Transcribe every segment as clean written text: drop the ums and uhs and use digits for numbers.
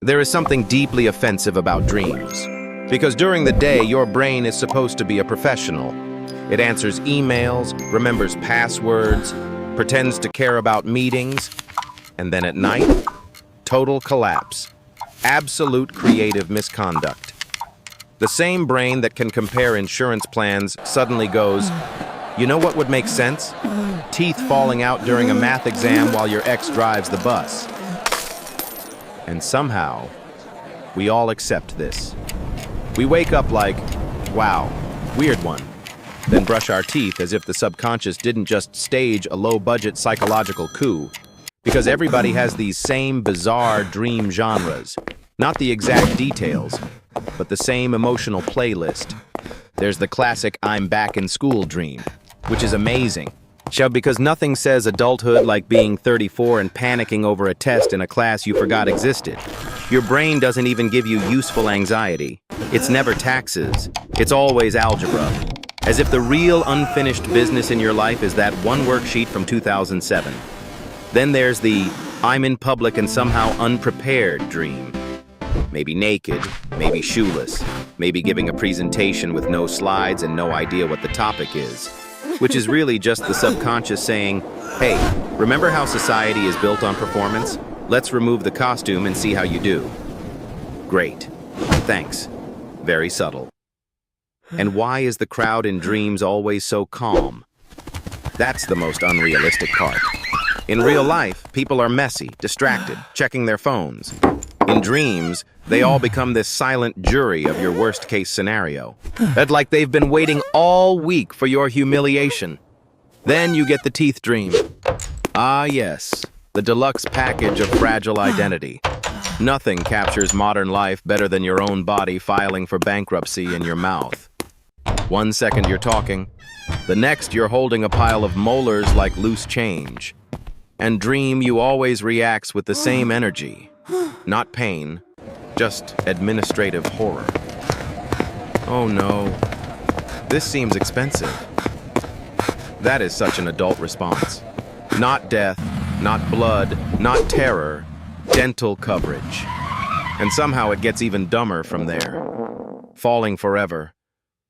There is something deeply offensive about dreams. Because during the day, your brain is supposed to be a professional. It answers emails, remembers passwords, pretends to care about meetings, and then at night, total collapse. Absolute creative misconduct. The same brain that can compare insurance plans suddenly goes, you know what would make sense? Teeth falling out during a math exam while your ex drives the bus. And somehow, we all accept this. We wake up like, wow, weird one. Then brush our teeth as if the subconscious didn't just stage a low-budget psychological coup. Because everybody has these same bizarre dream genres. Not the exact details, but the same emotional playlist. There's the classic I'm back in school dream, which is amazing. Because nothing says adulthood like being 34 and panicking over a test in a class you forgot existed. Your brain doesn't even give you useful anxiety. It's never taxes. It's always algebra. As if the real unfinished business in your life is that one worksheet from 2007. Then there's the I'm in public and somehow unprepared dream. Maybe naked, maybe shoeless, maybe giving a presentation with no slides and no idea what the topic is. Which is really just the subconscious saying, hey, remember how society is built on performance? Let's remove the costume and see how you do. Great. Thanks. Very subtle. And why is the crowd in dreams always so calm? That's the most unrealistic part. In real life, people are messy, distracted, checking their phones. In dreams, they all become this silent jury of your worst-case scenario. That's like they've been waiting all week for your humiliation. Then you get the teeth dream. Ah, yes, the deluxe package of fragile identity. Nothing captures modern life better than your own body filing for bankruptcy in your mouth. 1 second you're talking, the next you're holding a pile of molars like loose change. And dream you always reacts with the same energy. Not pain, just administrative horror. Oh no, this seems expensive. That is such an adult response. Not death, not blood, not terror, dental coverage. And somehow it gets even dumber from there. Falling forever,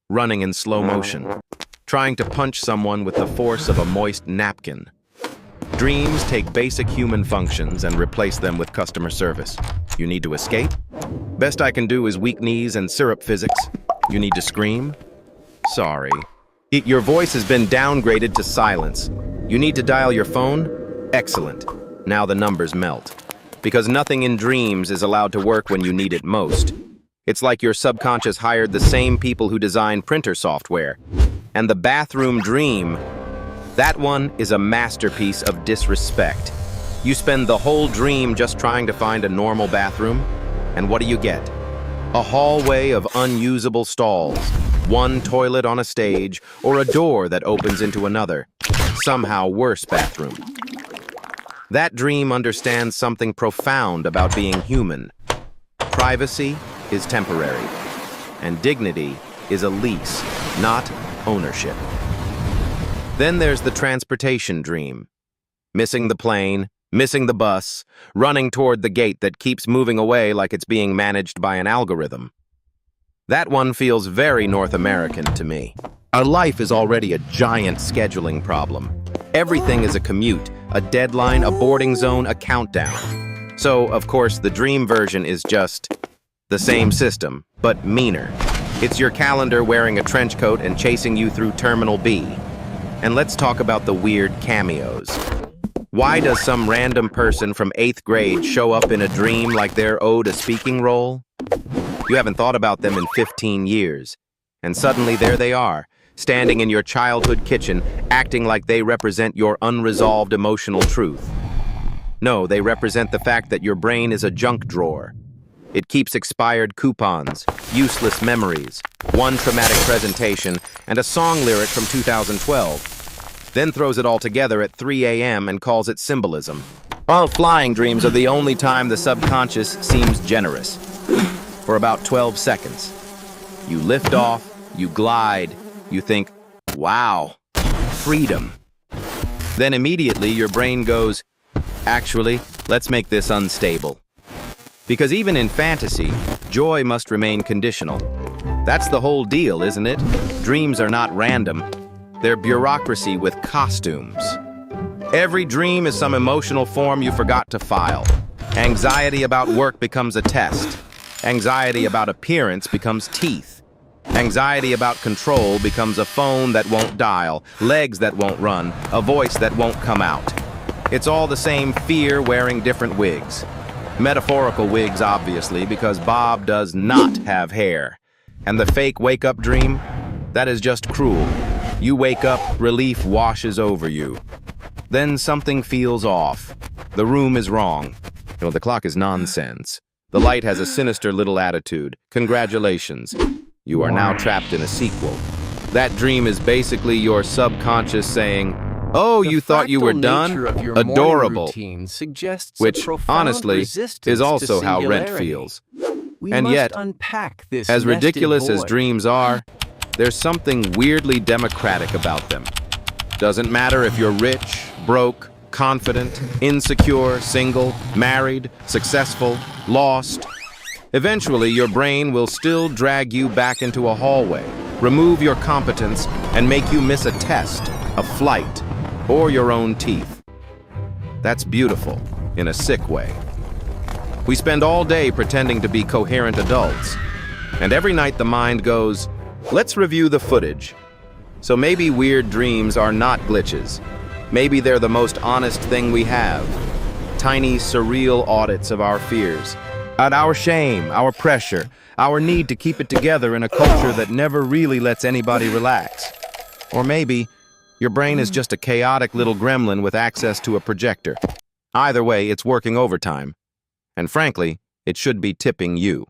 running in slow motion, trying to punch someone with the force of a moist napkin. Dreams take basic human functions and replace them with customer service. You need to escape? Best I can do is weak knees and syrup physics. You need to scream? Sorry. Your voice has been downgraded to silence. You need to dial your phone? Excellent. Now the numbers melt. Because nothing in dreams is allowed to work when you need it most. It's like your subconscious hired the same people who design printer software. And the bathroom dream, that one is a masterpiece of disrespect. You spend the whole dream just trying to find a normal bathroom, and what do you get? A hallway of unusable stalls, one toilet on a stage, or a door that opens into another, somehow worse bathroom. That dream understands something profound about being human. Privacy is temporary, and dignity is a lease, not ownership. Then there's the transportation dream. Missing the plane, missing the bus, running toward the gate that keeps moving away like it's being managed by an algorithm. That one feels very North American to me. Our life is already a giant scheduling problem. Everything is a commute, a deadline, a boarding zone, a countdown. So, of course, the dream version is just the same system, but meaner. It's your calendar wearing a trench coat and chasing you through Terminal B. And let's talk about the weird cameos. Why does some random person from 8th grade show up in a dream like they're owed a speaking role? You haven't thought about them in 15 years. And suddenly there they are, standing in your childhood kitchen, acting like they represent your unresolved emotional truth. No, they represent the fact that your brain is a junk drawer. It keeps expired coupons, useless memories, one traumatic presentation, and a song lyric from 2012. Then throws it all together at 3 a.m. and calls it symbolism. While flying dreams are the only time the subconscious seems generous. For about 12 seconds. You lift off, you glide, you think, wow, freedom. Then immediately your brain goes, actually, let's make this unstable. Because even in fantasy, joy must remain conditional. That's the whole deal, isn't it? Dreams are not random. They're bureaucracy with costumes. Every dream is some emotional form you forgot to file. Anxiety about work becomes a test. Anxiety about appearance becomes teeth. Anxiety about control becomes a phone that won't dial, legs that won't run, a voice that won't come out. It's all the same fear wearing different wigs. Metaphorical wigs, obviously, because Bob does not have hair. And the fake wake-up dream? That is just cruel. You wake up, relief washes over you. Then something feels off. The room is wrong. The clock is nonsense. The light has a sinister little attitude. Congratulations. You are now trapped in a sequel. That dream is basically your subconscious saying, "Oh, you thought you were done? Adorable." Which, honestly, is also how rent feels. And yet, as ridiculous as dreams are, there's something weirdly democratic about them. Doesn't matter if you're rich, broke, confident, insecure, single, married, successful, lost. Eventually, your brain will still drag you back into a hallway, remove your competence, and make you miss a test, a flight, or your own teeth. That's beautiful, in a sick way. We spend all day pretending to be coherent adults, and every night the mind goes, "Let's review the footage." So maybe weird dreams are not glitches. Maybe they're the most honest thing we have. Tiny, surreal audits of our fears. At our shame, our pressure, our need to keep it together in a culture that never really lets anybody relax. Or maybe your brain is just a chaotic little gremlin with access to a projector. Either way, it's working overtime. And frankly, it should be tipping you.